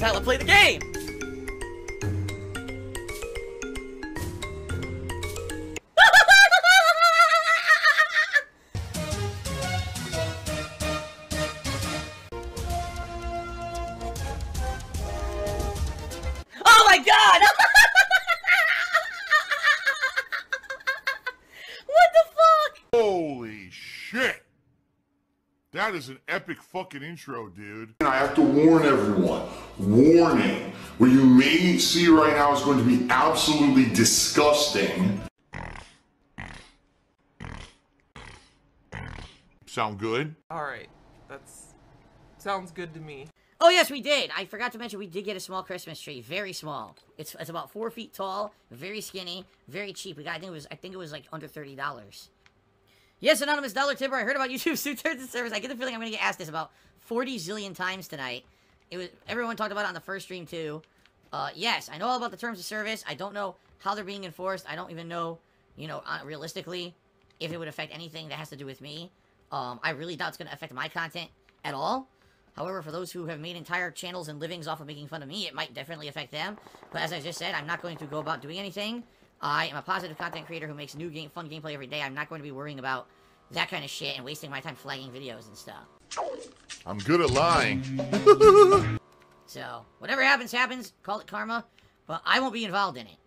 is how I play the game! Oh my god! What the fuck? Holy shit! That is an epic fucking intro, dude. I have to warn everyone. Warning. What you may see right now is going to be absolutely disgusting. Sound good? Alright, sounds good to me. Oh yes, we did. I forgot to mention we did get a small Christmas tree. Very small. It's about 4 feet tall, very skinny, very cheap. We got, I think it was like under $30. Yes, Anonymous Dollar Tipper, I heard about YouTube's two-thirds of service. I get the feeling I'm going to get asked this about 40 zillion times tonight. Everyone talked about it on the first stream, too. Yes, I know all about the terms of service. I don't know how they're being enforced. I don't even know, you know, realistically, if it would affect anything that has to do with me. I really doubt it's going to affect my content at all. However, for those who have made entire channels and livings off of making fun of me, it might definitely affect them. But as I just said, I'm not going to go about doing anything. I am a positive content creator who makes new fun gameplay every day. I'm not going to be worrying about that kind of shit and wasting my time flagging videos and stuff. I'm good at lying. So, whatever happens, happens. Call it karma. But I won't be involved in it.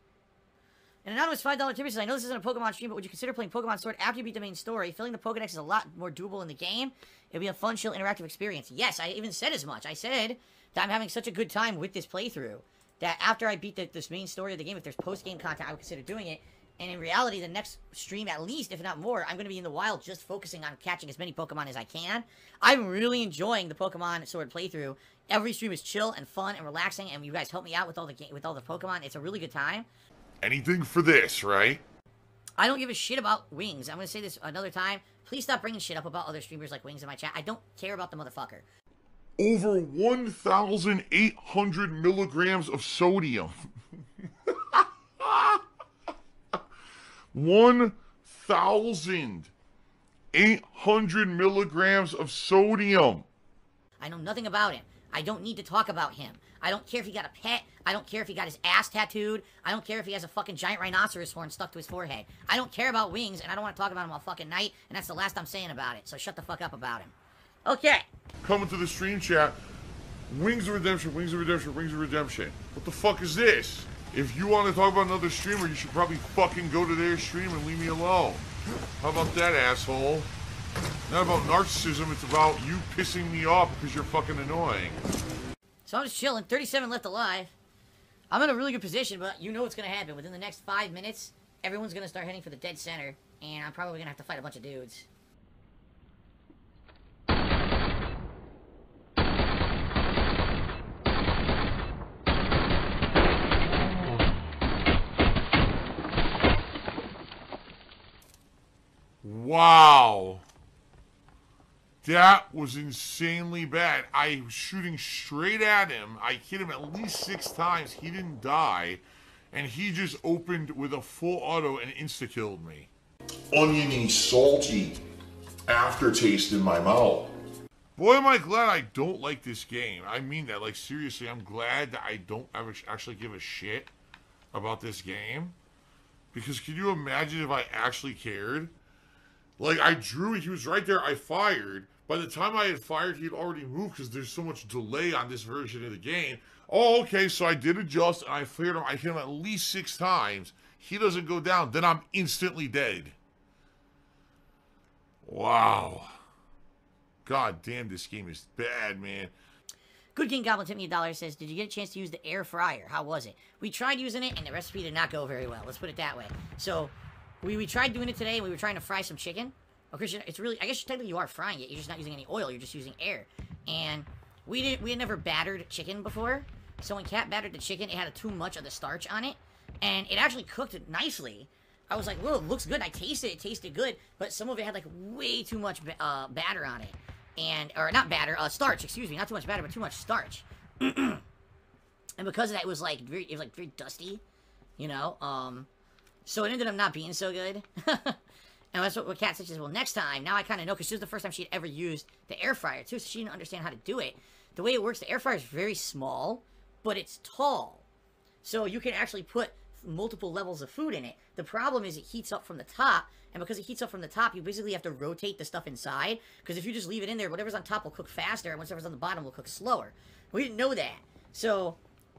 An anonymous $5 tipper says, I know this isn't a Pokemon stream, but would you consider playing Pokemon Sword after you beat the main story? Filling the Pokedex is a lot more doable in the game. It'll be a fun, chill, interactive experience. Yes, I even said as much. I said that I'm having such a good time with this playthrough that after I beat this main story of the game, if there's post-game content, I would consider doing it. And in reality, the next stream, at least, if not more, I'm going to be in the wild just focusing on catching as many Pokemon as I can. I'm really enjoying the Pokemon Sword playthrough. Every stream is chill and fun and relaxing, and you guys help me out with all the Pokemon. It's a really good time. Anything for this, right? I don't give a shit about Wings. I'm going to say this another time. Please stop bringing shit up about other streamers like Wings in my chat. I don't care about the motherfucker. Over 1,800 milligrams of sodium. 1,800 milligrams of sodium. I know nothing about him. I don't need to talk about him. I don't care if he got a pet. I don't care if he got his ass tattooed. I don't care if he has a fucking giant rhinoceros horn stuck to his forehead. I don't care about Wings, and I don't want to talk about him all fucking night, and that's the last I'm saying about it. So shut the fuck up about him. Okay. Coming to the stream chat. Wings of Redemption, Wings of Redemption, Wings of Redemption. What the fuck is this? If you want to talk about another streamer, you should probably fucking go to their stream and leave me alone. How about that, asshole? Not about narcissism, it's about you pissing me off because you're fucking annoying. So I'm just chilling. 37 left alive. I'm in a really good position, but you know what's going to happen. Within the next 5 minutes, everyone's going to start heading for the dead center, and I'm probably going to have to fight a bunch of dudes. Wow. That was insanely bad. I was shooting straight at him. I hit him at least 6 times. He didn't die. And he just opened with a full auto and insta-killed me. Oniony, salty aftertaste in my mouth. Boy, am I glad I don't like this game. I mean that. Like, seriously, I'm glad that I don't ever actually give a shit about this game. Because can you imagine if I actually cared? Like, I drew, he was right there, I fired. By the time I had fired, he'd already moved because there's so much delay on this version of the game. Oh, okay, so I did adjust, and I cleared him. I hit him at least 6 times. He doesn't go down. Then I'm instantly dead. Wow. God damn, this game is bad, man. Good King Goblin tipped me $1, says, did you get a chance to use the air fryer? How was it? We tried using it, and the recipe did not go very well. Let's put it that way. So, we tried doing it today, and we were trying to fry some chicken. Of course, it's really, I guess technically you are frying it. You're just not using any oil. You're just using air. And we had never battered chicken before. So when Kat battered the chicken, it had too much of the starch on it. And it actually cooked nicely. I was like, whoa, it looks good. I tasted it. It tasted good. But some of it had like way too much batter on it. Or not batter, starch, excuse me. Not too much batter, but too much starch. And because of that, it was like very dusty, you know. So it ended up not being so good. And that's what Kat said. She says, well, next time, now I kind of know, because this was the first time she had ever used the air fryer, too, so she didn't understand how to do it. The way it works, the air fryer is very small, but it's tall. So you can actually put multiple levels of food in it. The problem is it heats up from the top, and because it heats up from the top, you basically have to rotate the stuff inside, because if you just leave it in there, whatever's on top will cook faster, and whatever's on the bottom will cook slower. We didn't know that. So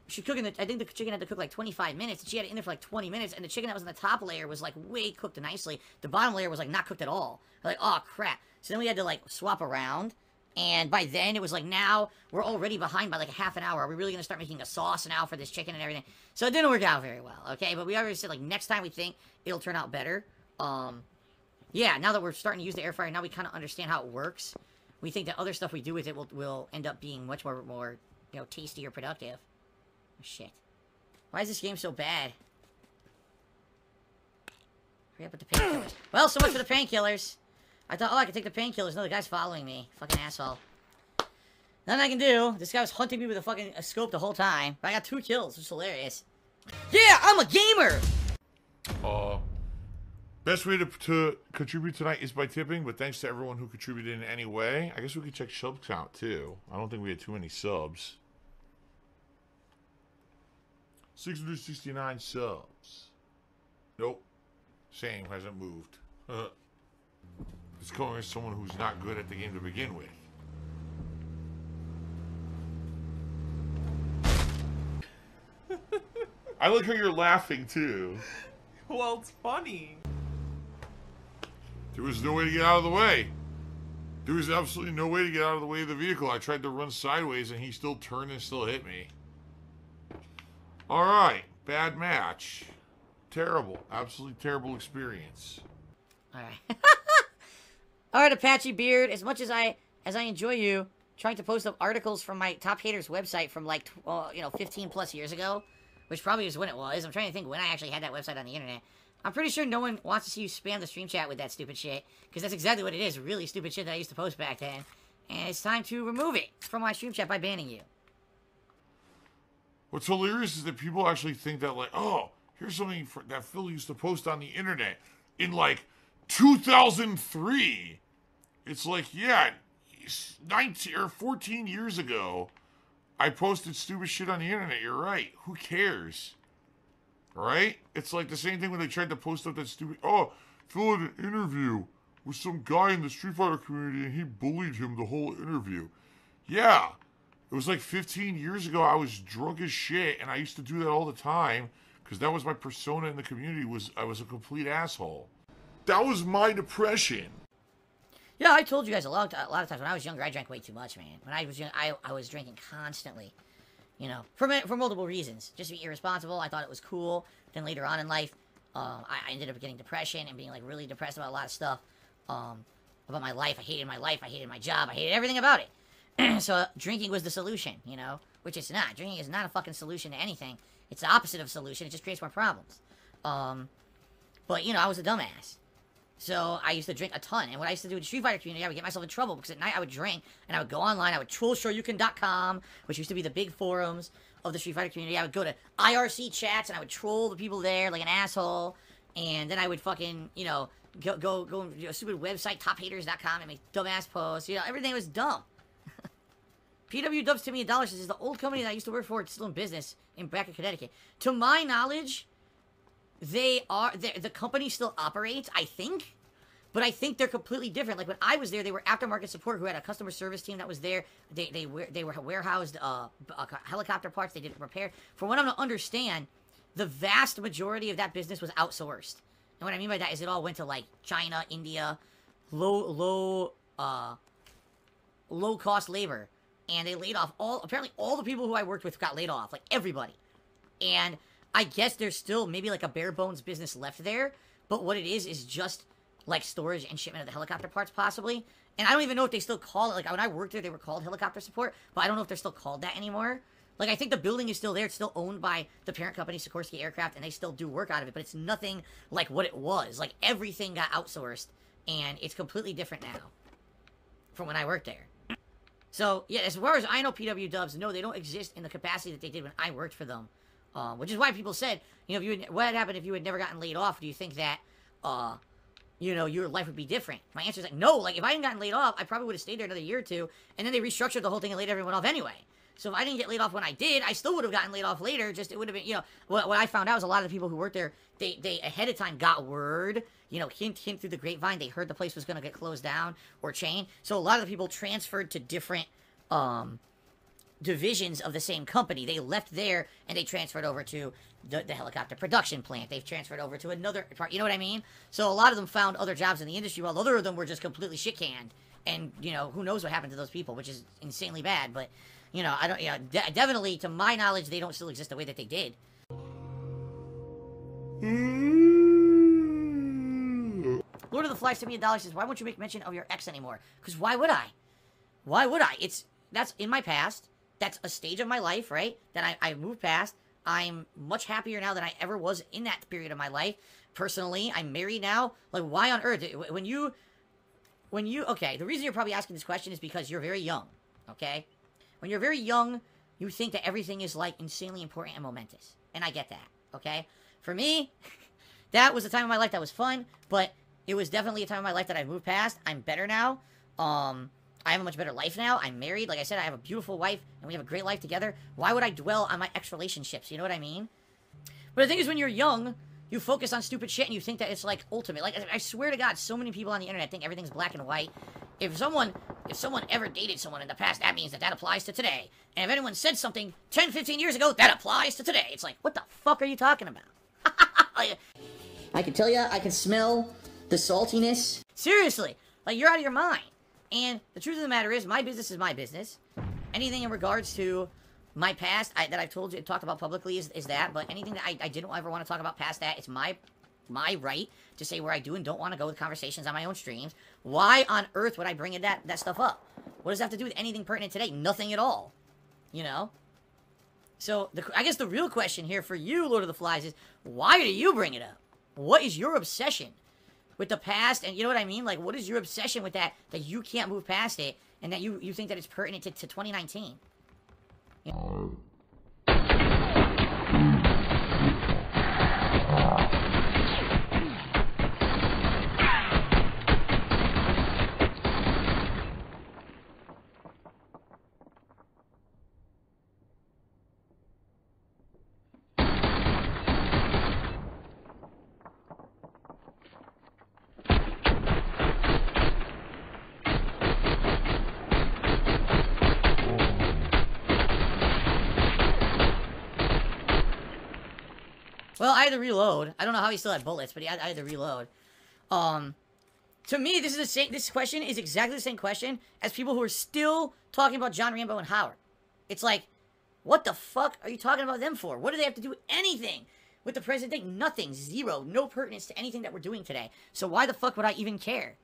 she cooked I think the chicken had to cook like 25 minutes, and she had it in there for like 20 minutes, and the chicken that was in the top layer was like way cooked nicely. The bottom layer was like not cooked at all. Like, oh crap. So then we had to like swap around, and by then it was like, now we're already behind by like a half an hour. Are we really going to start making a sauce now for this chicken and everything? So it didn't work out very well, okay? But we already said like next time we think it'll turn out better. Yeah, now that we're starting to use the air fryer, now we kind of understand how it works. We think that other stuff we do with it will end up being much more, you know, tasty or productive. Oh, shit. Why is this game so bad? Hurry up with the painkillers. Well, so much for the painkillers. I thought, oh, I could take the painkillers. No, the guy's following me. Fucking asshole. Nothing I can do. This guy was hunting me with a scope the whole time. But I got 2 kills, which is hilarious. Yeah, I'm a gamer! Best way to contribute tonight is by tipping, but thanks to everyone who contributed in any way. I guess we could check sub count, too. I don't think we had too many subs. 669 subs. Nope. Same, hasn't moved. It's going as someone who's not good at the game to begin with. I like how you're laughing, too. Well, it's funny. There was no way to get out of the way. There was absolutely no way to get out of the way of the vehicle. I tried to run sideways, and he still turned and still hit me. Alright, bad match. Terrible. Absolutely terrible experience. Alright. Alright, Apache Beard, as much as I enjoy you trying to post up articles from my Top Haters website from like, 15 plus years ago, which probably is when it was. I'm trying to think when I actually had that website on the internet. I'm pretty sure no one wants to see you spam the stream chat with that stupid shit, because that's exactly what it is, really stupid shit that I used to post back then. And it's time to remove it from my stream chat by banning you. What's hilarious is that people actually think that, like, oh, here's something that Phil used to post on the internet in, like, 2003. It's like, yeah, 19 or 14 years ago, I posted stupid shit on the internet. You're right. Who cares? Right? It's like the same thing when they tried to post up that stupid... Oh, Phil had an interview with some guy in the Street Fighter community and he bullied him the whole interview. Yeah. It was like 15 years ago. I was drunk as shit and I used to do that all the time because that was my persona in the community. I was a complete asshole. That was my depression. Yeah, I told you guys a lot of times when I was younger, I drank way too much, man. When I was young, I was drinking constantly. You know, for multiple reasons. Just to be irresponsible, I thought it was cool. Then later on in life, I ended up getting depression and being, like, really depressed about a lot of stuff. About my life. I hated my life. I hated my job. I hated everything about it. So, drinking was the solution, you know? Which it's not. Drinking is not a fucking solution to anything. It's the opposite of a solution. It just creates more problems. But, you know, I was a dumbass. So, I used to drink a ton. And what I used to do in the Street Fighter community, I would get myself in trouble. Because at night, I would drink. And I would go online. I would troll shoryuken.com, which used to be the big forums of the Street Fighter community. I would go to IRC chats, and I would troll the people there like an asshole. And then I would fucking, you know, go to a stupid website, tophaters.com, and make dumbass posts. You know, everything was dumb. PW Dubs to me $1 says, is the old company that I used to work for, it's still in business back in Connecticut. To my knowledge... the company still operates, I think, but I think they're completely different. Like when I was there, they were aftermarket support who had a customer service team that was there. They were warehoused helicopter parts. They did repair. From what I'm to understand, the vast majority of that business was outsourced. And what I mean by that is it all went to like China, India, low cost labor, and they laid off apparently all the people who I worked with got laid off, like everybody, and I guess there's still maybe like a bare bones business left there, but what it is just like storage and shipment of the helicopter parts possibly. And I don't even know if they still call it, like when I worked there, they were called helicopter support, but I don't know if they're still called that anymore. Like I think the building is still there. It's still owned by the parent company, Sikorsky Aircraft, and they still do work out of it, but it's nothing like what it was. Like everything got outsourced, and it's completely different now from when I worked there. So yeah, as far as I know, PW Dubs, no, they don't exist in the capacity that they did when I worked for them. Which is why people said, you know, what had happened if you had never gotten laid off? Do you think that, you know, your life would be different? My answer is like, no. Like, if I hadn't gotten laid off, I probably would have stayed there another year or two, and then they restructured the whole thing and laid everyone off anyway. So if I didn't get laid off when I did, I still would have gotten laid off later. Just it would have been, you know, what I found out is a lot of the people who worked there, they ahead of time got word, you know, hint through the grapevine. They heard the place was going to get closed down or chained. So a lot of the people transferred to different divisions of the same company. They left there and they transferred over to the helicopter production plant. They've transferred over to another part. You know what I mean? So a lot of them found other jobs in the industry while other of them were just completely shit canned. And, you know, who knows what happened to those people, which is insanely bad. But, you know, I don't, you know, definitely, to my knowledge, they don't still exist the way that they did. Lord of the Flies sent me $1 says, why won't you make mention of your ex anymore? Because why would I? Why would I? That's in my past. That's a stage of my life, right? That I moved past. I'm much happier now than I ever was in that period of my life. Personally, I'm married now. Like, why on earth? Okay, the reason you're probably asking this question is because you're very young, okay? When you're very young, you think that everything is, like, insanely important and momentous. And I get that, okay? For me, that was a time of my life that was fun, but it was definitely a time of my life that I moved past. I'm better now. I have a much better life now. I'm married. Like I said, I have a beautiful wife, and we have a great life together. Why would I dwell on my ex-relationships? You know what I mean? But the thing is, when you're young, you focus on stupid shit, and you think that it's, like, ultimate. Like, I swear to God, so many people on the internet think everything's black and white. If someone ever dated someone in the past, that means that applies to today. And if anyone said something 10, 15 years ago, that applies to today. It's like, what the fuck are you talking about? I can tell you, I can smell the saltiness. Seriously, like, you're out of your mind. And the truth of the matter is, my business is my business. Anything in regards to my past that I've told you, talked about publicly is that. But anything that I didn't ever want to talk about past that, it's my right to say where I do and don't want to go with conversations on my own streams. Why on earth would I bring that stuff up? What does that have to do with anything pertinent today? Nothing at all. You know? So, I guess the real question here for you, Lord of the Flies, is why do you bring it up? What is your obsession with the past? And you know what I mean? Like, what is your obsession with that you can't move past it, and that you think that it's pertinent to 2019? You know? Well, I had to reload. I don't know how he still had bullets, but I had to reload. To me, this question is exactly the same question as people who are still talking about John Rambo and Howard. It's like, what the fuck are you talking about them for? What do they have to do with anything with the present day? Nothing. Zero. No pertinence to anything that we're doing today. So why the fuck would I even care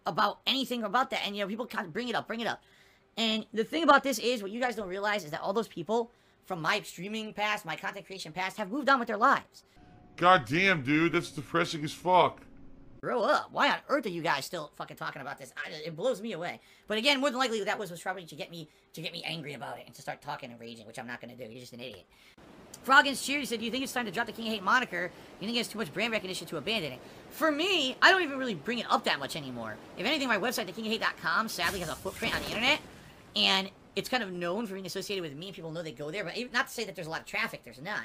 about anything about that? And, you know, people kind of bring it up. And the thing about this is, what you guys don't realize is that all those people from my streaming past, my content creation past, have moved on with their lives. God damn, dude, that's depressing as fuck. Grow up. Why on earth are you guys still fucking talking about this? It blows me away. But again, more than likely, that was probably to get me angry about it and to start talking and raging, which I'm not going to do. You're just an idiot. Froggin's Cheer said, do you think it's time to drop the King of Hate moniker? You think it has too much brand recognition to abandon it? For me, I don't even really bring it up that much anymore. If anything, my website, thekingofhate.com, sadly has a footprint on the internet, and it's kind of known for being associated with me, and people know they go there, but not to say that there's a lot of traffic, there's not.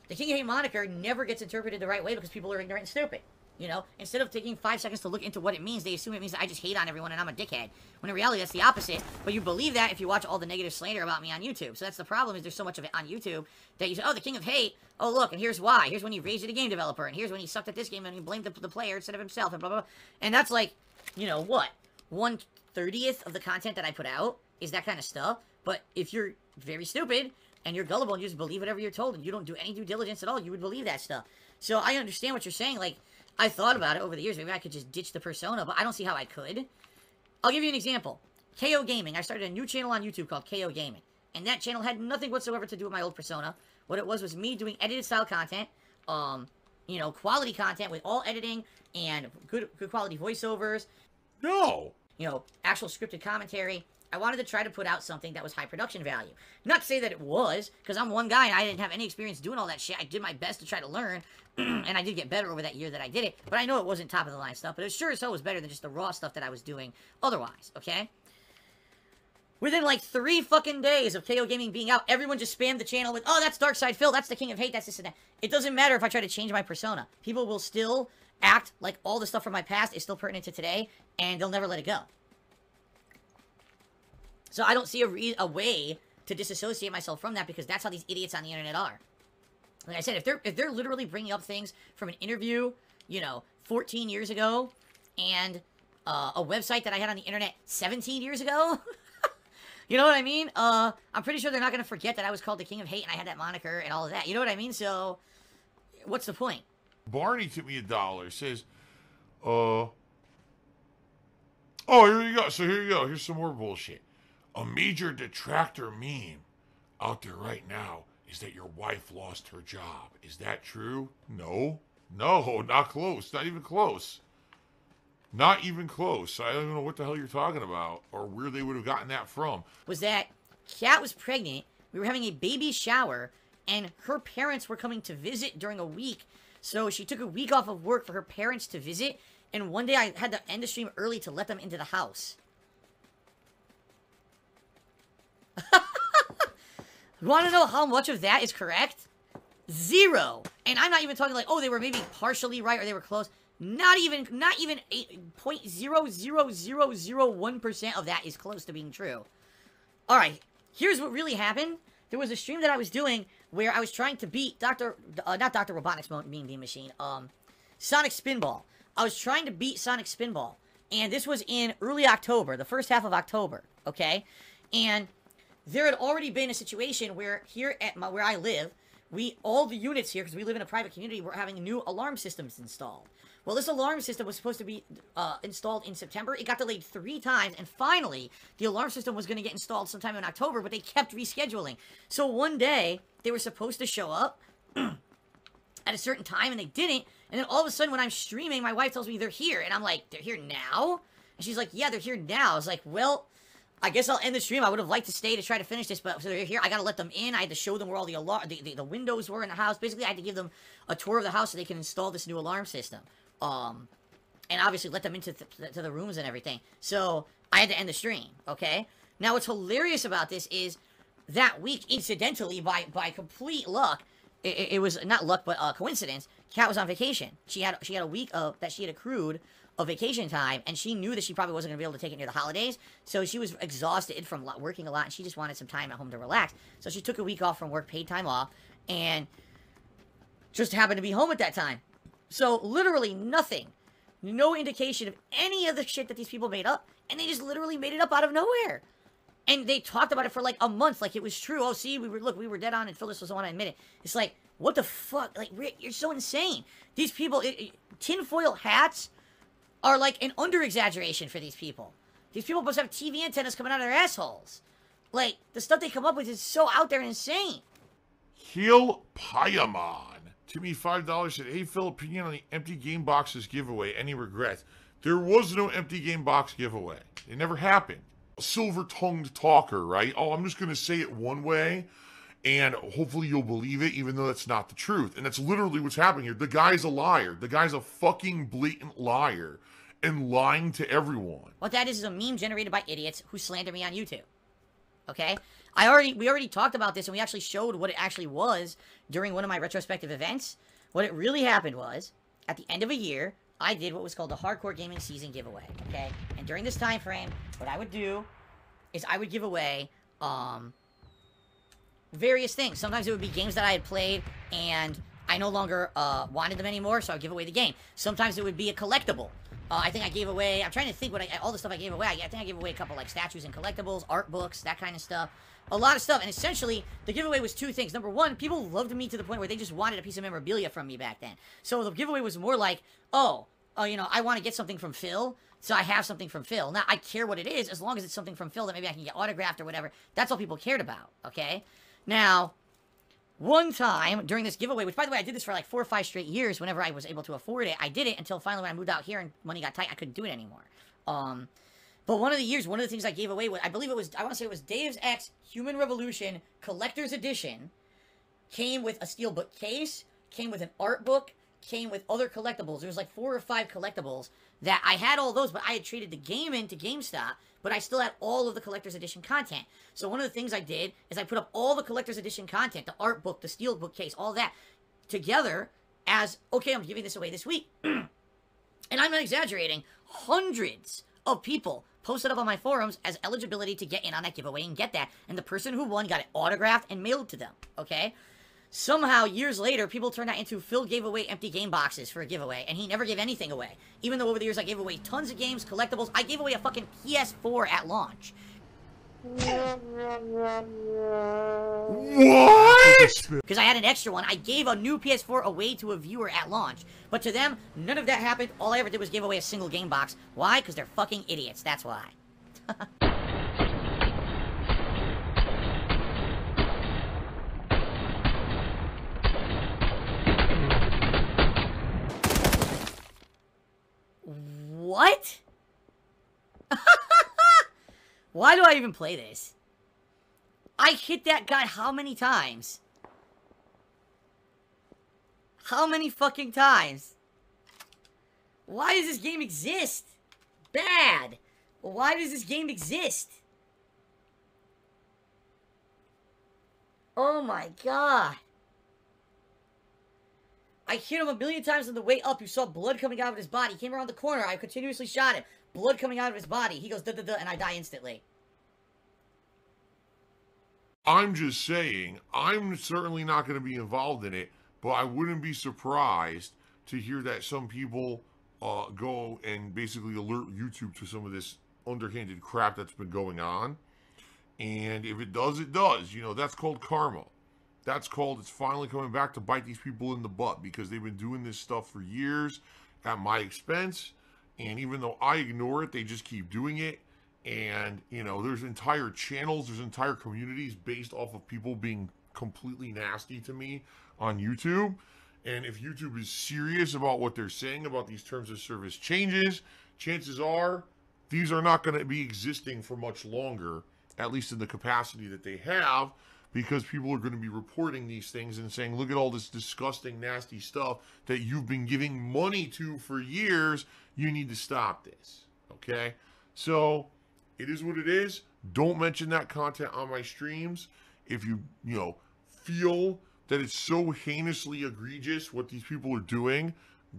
The King of Hate moniker never gets interpreted the right way because people are ignorant and stupid. You know, instead of taking 5 seconds to look into what it means, they assume it means that I just hate on everyone and I'm a dickhead. When in reality, that's the opposite. But you believe that if you watch all the negative slander about me on YouTube. So that's the problem, is there's so much of it on YouTube that you say, oh, the King of Hate, oh, look, and here's why. Here's when he raged at a game developer, and here's when he sucked at this game and he blamed the player instead of himself, and blah, blah, blah. And that's like, you know, what? 1/30th of the content that I put out is that kind of stuff. But if you're very stupid and you're gullible and you just believe whatever you're told and you don't do any due diligence at all, you would believe that stuff. So I understand what you're saying. Like, I thought about it over the years. Maybe I could just ditch the persona, but I don't see how I could. I'll give you an example. KO Gaming. I started a new channel on YouTube called KO Gaming. And that channel had nothing whatsoever to do with my old persona. What it was me doing edited style content. You know, quality content with all editing and good quality voiceovers. No. You know, actual scripted commentary. I wanted to try to put out something that was high production value. Not to say that it was, because I'm one guy and I didn't have any experience doing all that shit. I did my best to try to learn, and I did get better over that year that I did it. But I know it wasn't top of the line stuff, but it sure as hell was better than just the raw stuff that I was doing otherwise, okay? Within like 3 fucking days of KO Gaming being out, everyone just spammed the channel with, oh, that's Darkside Phil, that's the King of Hate, that's this and that. It doesn't matter if I try to change my persona. People will still act like all the stuff from my past is still pertinent to today, and they'll never let it go. So I don't see a way to disassociate myself from that, because that's how these idiots on the internet are. Like I said, if they're literally bringing up things from an interview, you know, 14 years ago, and a website that I had on the internet 17 years ago, you know what I mean? I'm pretty sure they're not going to forget that I was called the King of Hate and I had that moniker and all of that. You know what I mean? So, what's the point? Barney tipped me $1. Says, oh, here you go. So here you go. Here's some more bullshit. A major detractor meme out there right now is that your wife lost her job. Is that true? No. No, not close. Not even close. Not even close. I don't even know what the hell you're talking about or where they would have gotten that from. Was that Kat was pregnant, we were having a baby shower, and her parents were coming to visit during a week. So she took a week off of work for her parents to visit, and one day I had to end the stream early to let them into the house. You want to know how much of that is correct? 0. And I'm not even talking like, oh, they were maybe partially right or they were close. Not even 0.00001% of that is close to being true. Alright, here's what really happened. There was a stream that I was doing where I was trying to beat not Dr. Robotnik's Mean Bean Machine, Sonic Spinball. I was trying to beat Sonic Spinball. And this was in early October, the first half of October, okay? And there had already been a situation where here at where I live, all the units here, because we live in a private community, were having new alarm systems installed. Well, this alarm system was supposed to be installed in September. It got delayed 3 times, and finally, the alarm system was going to get installed sometime in October, but they kept rescheduling. So one day, they were supposed to show up at a certain time, and they didn't, and then all of a sudden, when I'm streaming, my wife tells me they're here, and I'm like, they're here now? And she's like, yeah, they're here now. I was like, well, I guess I'll end the stream. I would have liked to stay to try to finish this, but so they're here. I gotta let them in. I had to show them where all the the windows were in the house. Basically, I had to give them a tour of the house so they can install this new alarm system. And obviously let them into to the rooms and everything. So I had to end the stream. Okay. Now, what's hilarious about this is that week, incidentally, by complete luck, it was not luck but coincidence. Kat was on vacation. She had a week of that she had accrued of vacation time, and she knew that she probably wasn't going to be able to take it near the holidays, so she was exhausted from working a lot, and she just wanted some time at home to relax. So she took a week off from work, paid time off, and just happened to be home at that time. So literally nothing. No indication of any of the shit that these people made up, and they just literally made it up out of nowhere. And they talked about it for like a month, like it was true. Oh, see, we were dead on, and Phyllis was the one to admit it. It's like, what the fuck? Like, Rick, you're so insane. These people, tinfoil hats are like an under-exaggeration for these people. These people must have TV antennas coming out of their assholes. Like, the stuff they come up with is so out there and insane. Heel Payamon. Timmy $5 said, hey, Phil, opinion on the empty game boxes giveaway. Any regrets? There was no empty game box giveaway. It never happened. Silver-tongued talker, right? Oh, I'm just going to say it one way, and hopefully you'll believe it, even though that's not the truth. And that's literally what's happening here. The guy's a liar. The guy's a fucking blatant liar and lying to everyone. What that is a meme generated by idiots who slander me on YouTube. Okay? We already talked about this, and we actually showed what it actually was during one of my retrospective events. What it really happened was, at the end of a year, I did what was called the Hardcore Gaming Season Giveaway, okay? And during this time frame, what I would do is I would give away, various things. Sometimes it would be games that I had played, and I no longer, wanted them anymore, so I would give away the game. Sometimes it would be a collectible. I think I gave away, I'm trying to think all the stuff I gave away. I think I gave away a couple, like, statues and collectibles, art books, that kind of stuff. A lot of stuff, and essentially, the giveaway was 2 things. Number 1, people loved me to the point where they just wanted a piece of memorabilia from me back then. So the giveaway was more like, you know, I want to get something from Phil, so I have something from Phil. Now, I care what it is, as long as it's something from Phil that maybe I can get autographed or whatever. That's all people cared about, okay? Now, one time during this giveaway, which, by the way, I did this for like 4 or 5 straight years whenever I was able to afford it. I did it until finally when I moved out here and money got tight, I couldn't do it anymore. But one of the years, one of the things I gave away was, I believe it was, I want to say it was Dave's X Human Revolution Collector's Edition. Came with a steelbook case, came with an art book, came with other collectibles. There was like 4 or 5 collectibles that I had all those, but I had traded the game into GameStop, but I still had all of the collector's edition content. So one of the things I did is I put up all the collector's edition content, the art book, the steel book case, all that together as, okay, I'm giving this away this week. And I'm not exaggerating, hundreds of people posted up on my forums as eligibility to get in on that giveaway and get that. And the person who won got it autographed and mailed to them, okay? Somehow, years later, people turned that into Phil gave away empty game boxes for a giveaway, and he never gave anything away. Even though over the years I gave away tons of games, collectibles, I gave away a fucking PS4 at launch. What? Because I had an extra one. I gave a new PS4 away to a viewer at launch. But to them, none of that happened. All I ever did was give away a single game box. Why? Because they're fucking idiots. That's why. What? Why do I even play this? I hit that guy how many times? How many fucking times? Why does this game exist? Bad. Why does this game exist? Oh my god. I hit him a million times on the way up. You saw blood coming out of his body. He came around the corner. I continuously shot him. Blood coming out of his body. He goes, duh, duh, duh, and I die instantly. I'm just saying, I'm certainly not going to be involved in it, but I wouldn't be surprised to hear that some people go and basically alert YouTube to some of this underhanded crap that's been going on. And if it does, it does. You know, that's called karma. That's called, it's finally coming back to bite these people in the butt because they've been doing this stuff for years at my expense. And even though I ignore it, they just keep doing it. And, you know, there's entire channels, there's entire communities based off of people being completely nasty to me on YouTube. And if YouTube is serious about what they're saying about these terms of service changes, chances are these are not going to be existing for much longer, at least in the capacity that they have, because people are going to be reporting these things and saying, look at all this disgusting, nasty stuff that you've been giving money to for years. You need to stop this. Okay? So it is what it is. Don't mention that content on my streams. If you feel that it's so heinously egregious what these people are doing,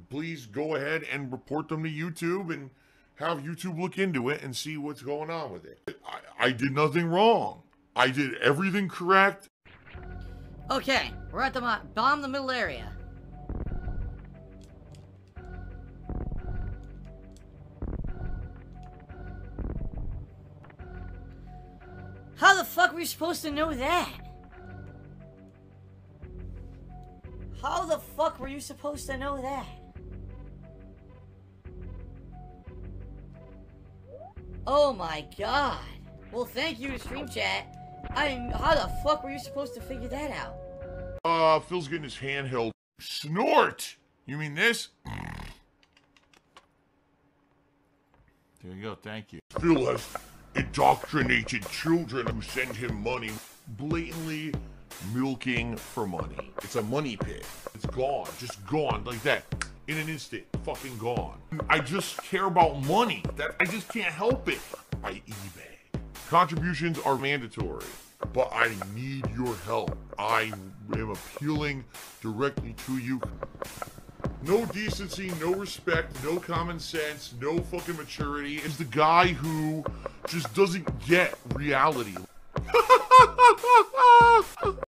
please go ahead and report them to YouTube and have YouTube look into it and see what's going on with it. I did nothing wrong. I did everything correct. Okay, we're at the bomb the middle area. How the fuck were you supposed to know that? How the fuck were you supposed to know that? Oh my god. Well, thank you to Stream Chat. How the fuck were you supposed to figure that out? Phil's getting his handheld. Snort! You mean this? There you go, thank you. Phil has indoctrinated children who send him money, blatantly milking for money. It's a money pit. It's gone, just gone like that. In an instant, fucking gone. I just care about money. I just can't help it. I eBay. Contributions are mandatory, but I need your help. I am appealing directly to you. No decency, no respect, no common sense, no fucking maturity. Is the guy who just doesn't get reality.